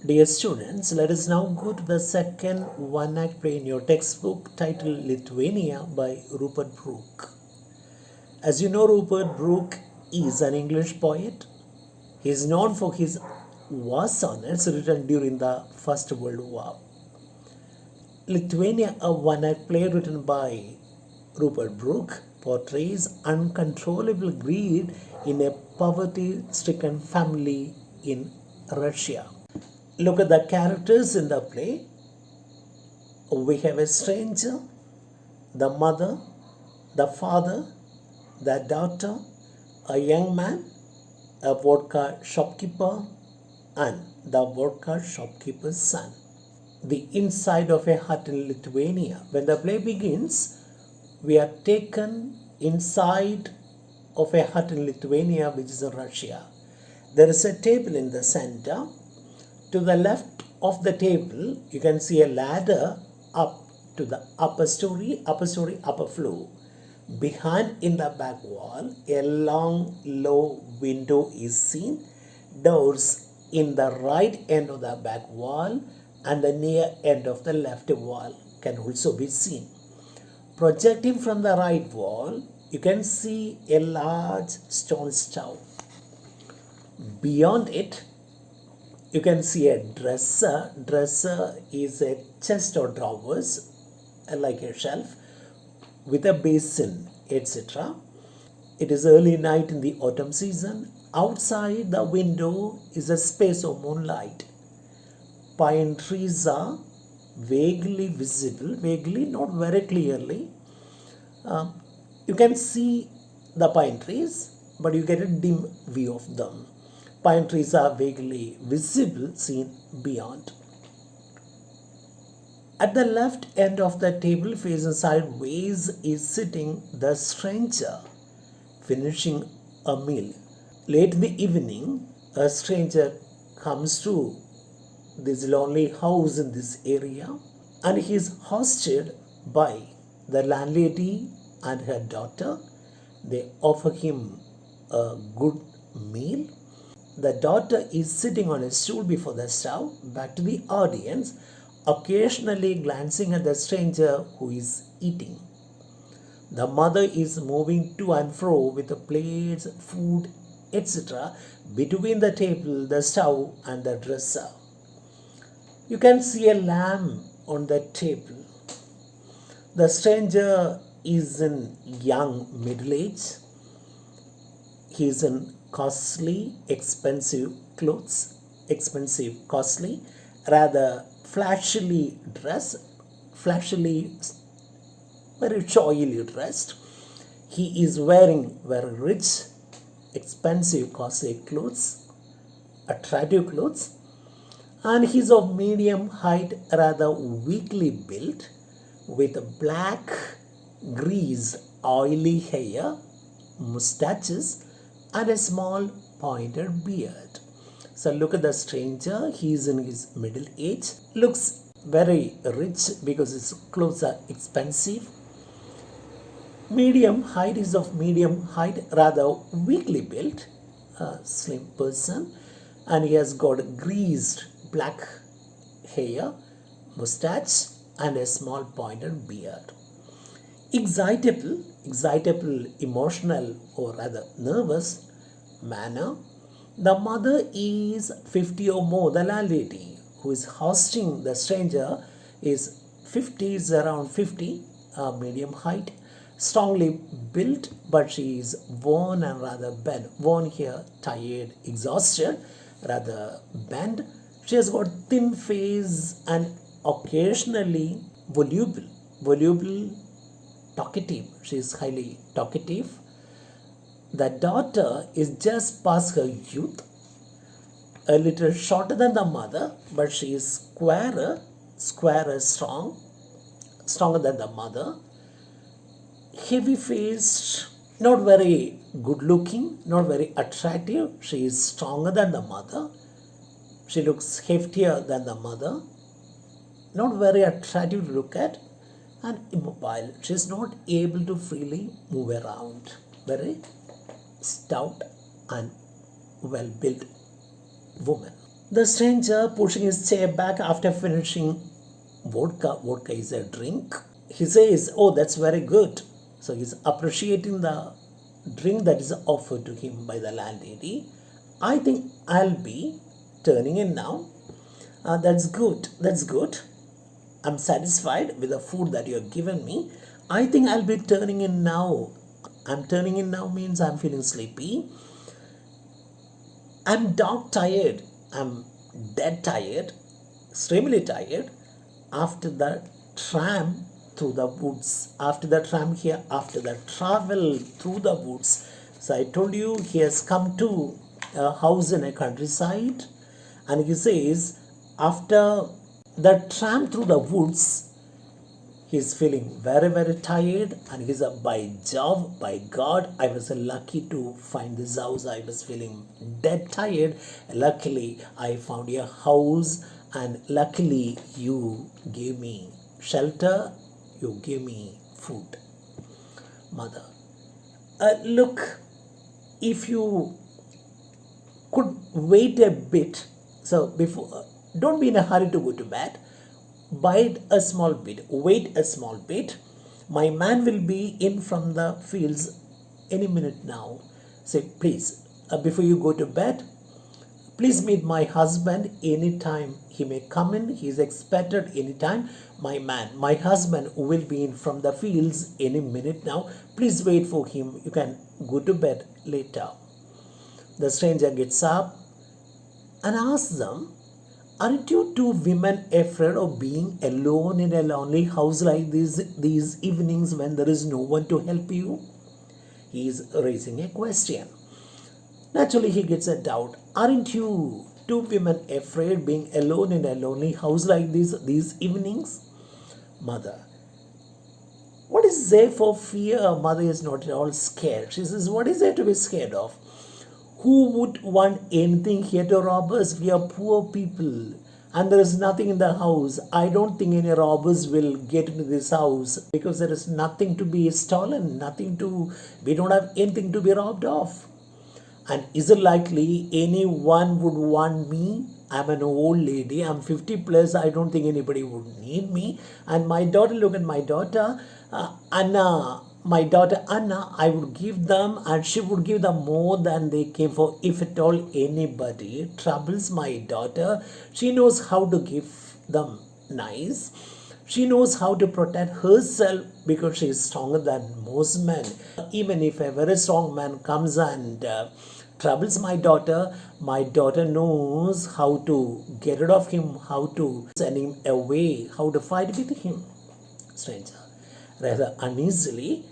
Dear students, let us now go to the second one-act play in your textbook titled Lithuania by Rupert Brooke. As you know, Rupert Brooke is an English poet. He is known for his war sonnets written during the First World War. Lithuania, a one-act play written by Rupert Brooke, portrays uncontrollable greed in a poverty-stricken family in Russia. Look at the characters in the play. We have a stranger, the mother, the father, the daughter, a young man, a vodka shopkeeper, and the vodka shopkeeper's son. The inside of a hut in Lithuania. When the play begins, we are taken inside of a hut in Lithuania, which is in Russia. There is a table in the center. To the left of the table, you can see a ladder up to the upper story, upper floor. Behind, in the back wall, a long, low window is seen. Doors in the right end of the back wall and the near end of the left wall can also be seen. Projecting from the right wall, you can see a large stone stove. Beyond it, you can see a dresser. Dresser is a chest or drawers, like a shelf, with a basin, etc. It is early night in the autumn season. Outside the window is a space of moonlight. Pine trees are vaguely visible, vaguely, not very clearly. You can see the pine trees, but you get a dim view of them. Pine trees are vaguely visible, seen beyond. At the left end of the table, facing sideways, is sitting the stranger, finishing a meal. Late in the evening, a stranger comes to this lonely house in this area, and he is hosted by the landlady and her daughter. They offer him a good meal. The daughter is sitting on a stool before the stove, back to the audience, occasionally glancing at the stranger who is eating. The mother is moving to and fro with the plates, food, etc. between the table, the stove, and the dresser. You can see a lamp on the table. The stranger is in young middle age. He is in costly, expensive clothes, costly, rather flashily dressed, very showily dressed. He is wearing very rich, expensive, costly clothes, attractive clothes, and he is of medium height, rather weakly built, with black, greased, oily hair, mustaches, and a small pointed beard. So look at the stranger. He is in his middle age. Looks very rich because his clothes are expensive. Medium height, is of medium height, rather weakly built, a slim person, and he has got greased black hair, mustache, and a small pointed beard. Excitable, emotional, or rather nervous manner. The mother is 50 or more. The landlady who is hosting the stranger is 50, is around 50, medium height, strongly built, but she is worn and rather bent. Worn here, tired, exhausted, rather bent. She has got thin face and occasionally voluble, talkative. She is highly talkative. The daughter is just past her youth, a little shorter than the mother, but she is squarer, stronger than the mother. Heavy faced, not very good looking, not very attractive. She is stronger than the mother. She looks heftier than the mother, not very attractive to look at, and immobile. She is not able to freely move around. Very stout and well built woman. The stranger pushing his chair back after finishing vodka. Vodka is a drink. He says, "Oh, that's very good." So he's appreciating the drink that is offered to him by the landlady. "I think I'll be turning in now." That's good. That's good. I'm satisfied with the food that you have given me. I think I'll be turning in now. I'm turning in now means I'm feeling sleepy. I'm dog tired. I'm dead tired, extremely tired after the tram through the woods, after the tram here, after the travel through the woods. So I told you he has come to a house in a countryside, and he says after the tram through the woods, he's feeling very, very tired, and he's a by job, by God, I was lucky to find this house. I was feeling dead tired. Luckily, I found a house, and luckily, you gave me shelter, you gave me food. Mother, look, if you could wait a bit, so before, don't be in a hurry to go to bed. Bide a small bit, wait a small bit. My man will be in from the fields any minute now. Say, please, before you go to bed, please meet my husband anytime he may come in. He is expected anytime. My husband will be in from the fields any minute now. Please wait for him. You can go to bed later. The stranger gets up and asks them, "Aren't you two women afraid of being alone in a lonely house like these evenings when there is no one to help you?" He is raising a question. Naturally, he gets a doubt. Aren't you two women afraid being alone in a lonely house like these evenings? Mother, what is there for fear? Mother is not at all scared. She says, what is there to be scared of? Who would want anything here to rob us? We are poor people, and there is nothing in the house. I don't think any robbers will get into this house because there is nothing to be stolen, we don't have anything to be robbed of. And is it likely anyone would want me? I'm an old lady, I'm 50 plus, I don't think anybody would need me. And my daughter, look at my daughter, Anna. My daughter Anna, I would give them, and she would give them more than they came for. If at all anybody troubles my daughter, she knows how to give them nice. She knows how to protect herself because she is stronger than most men. Even if a very strong man comes and troubles my daughter knows how to get rid of him, how to send him away, how to fight with him. Stranger, rather uneasily,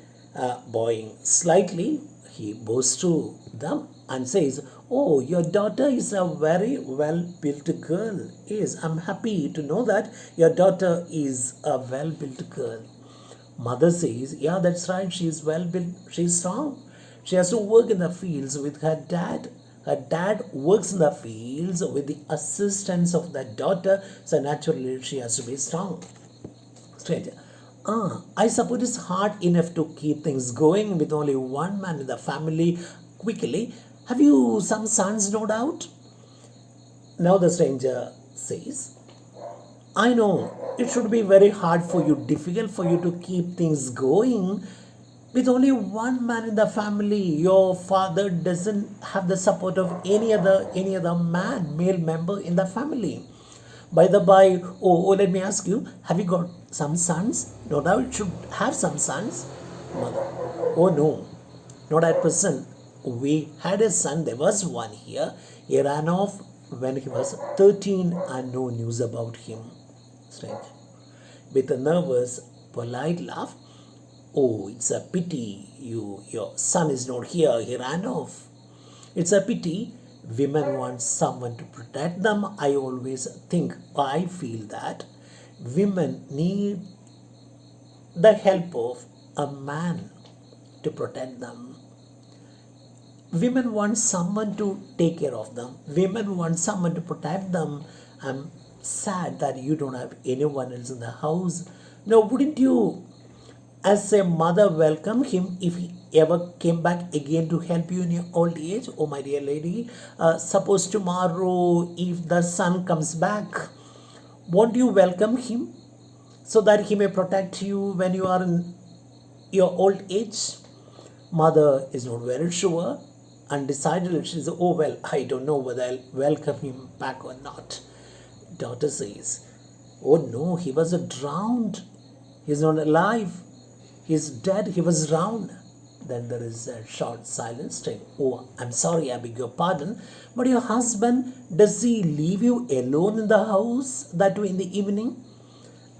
bowing slightly, he bows to them and says, "Oh, your daughter is a very well built girl." Yes, I'm happy to know that your daughter is a well built girl. Mother says, "Yeah, that's right, she is well built, she's strong. She has to work in the fields with her dad. Her dad works in the fields with the assistance of the daughter, so naturally she has to be strong." Stranger, I suppose it's hard enough to keep things going with only one man in the family quickly. Have you some sons, no doubt? Now the stranger says, "I know it should be very hard for you, difficult for you to keep things going with only one man in the family. Your father doesn't have the support of any other man, male member in the family. By the by, let me ask you, have you got some sons? No doubt you should have some sons." Mother, "Oh no, not at present. We had a son, there was one here. He ran off when he was 13 and no news about him." Stranger, with a nervous, polite laugh, "Oh, it's a pity your son is not here. He ran off. It's a pity. Women want someone to protect them. I feel that women need the help of a man to protect them. Women want someone to take care of them. Women want someone to protect them. I'm sad that you don't have anyone else in the house. Now, wouldn't you as a mother welcome him if he ever came back again to help you in your old age? Oh, my dear lady, suppose tomorrow if the son comes back, won't you welcome him so that he may protect you when you are in your old age? Mother is not very sure, undecided. She says, oh, well, I don't know whether I'll welcome him back or not. Daughter says, oh no, he was drowned. He's not alive. He's dead. He was drowned. Then there is a short silence saying, oh, I'm sorry, I beg your pardon. But your husband, does he leave you alone in the house that way in the evening?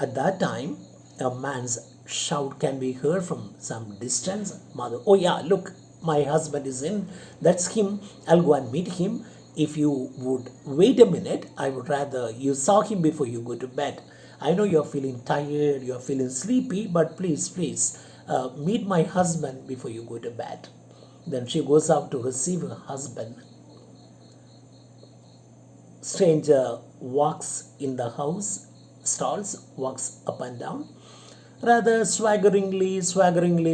At that time, a man's shout can be heard from some distance. Mother, oh yeah, look, my husband is in. That's him. I'll go and meet him. If you would wait a minute, I would rather you saw him before you go to bed. I know you're feeling tired, you're feeling sleepy, but please, meet my husband before you go to bed. Then she goes out to receive her husband. Stranger walks in the house, stalls, walks up and down. Rather swaggeringly,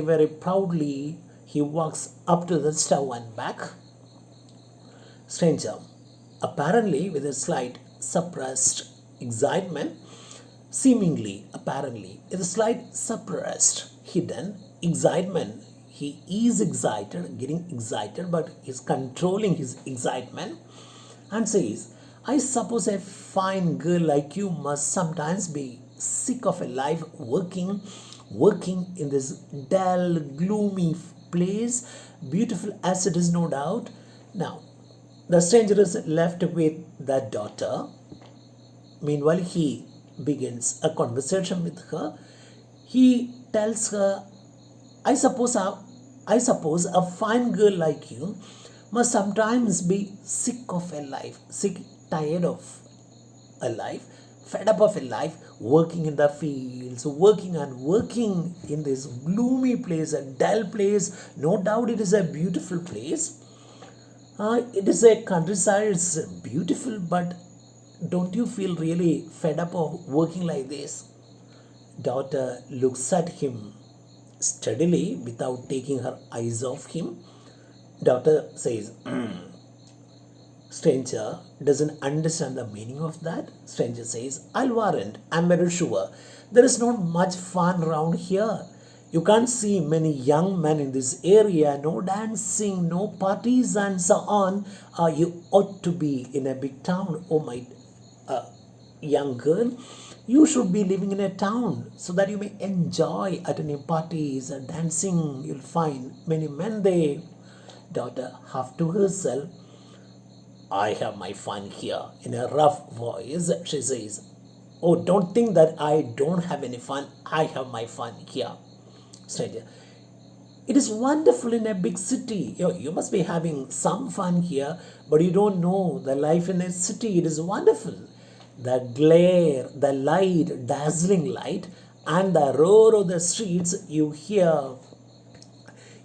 very proudly, he walks up to the stove and back. Stranger, apparently with a slight suppressed excitement, apparently, with a slight suppressed, hidden excitement. He is excited, getting excited, but he's controlling his excitement and says, I suppose a fine girl like you must sometimes be sick of a life working in this dull, gloomy place, beautiful as it is, no doubt. Now, the stranger is left with the daughter. Meanwhile, he begins a conversation with her. He tells her, I suppose a fine girl like you must sometimes be sick of a life, tired of a life, fed up of a life, working in the fields, working in this gloomy place, a dull place. No doubt it is a beautiful place. It is a countryside, it's beautiful, but don't you feel really fed up of working like this? Daughter looks at him steadily without taking her eyes off him. Daughter says, Stranger doesn't understand the meaning of that. Stranger says, I'll warrant, I'm very sure. There is not much fun around here. You can't see many young men in this area, no dancing, no parties, and so on. You ought to be in a big town. Oh, my young girl, you should be living in a town so that you may enjoy attending parties and dancing. You'll find many men there. Daughter, half to herself, I have my fun here. In a rough voice, she says, oh, don't think that I don't have any fun. I have my fun here. Stranger, it is wonderful in a big city. You must be having some fun here, but you don't know the life in a city. It is wonderful. The glare, the light, dazzling light, and the roar of the streets, you hear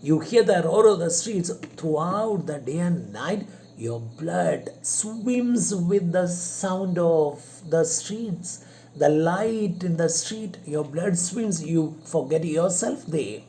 the roar of the streets throughout the day and night. Your blood swims with the sound of the streets. The light in the street, your blood swims. You forget yourself there.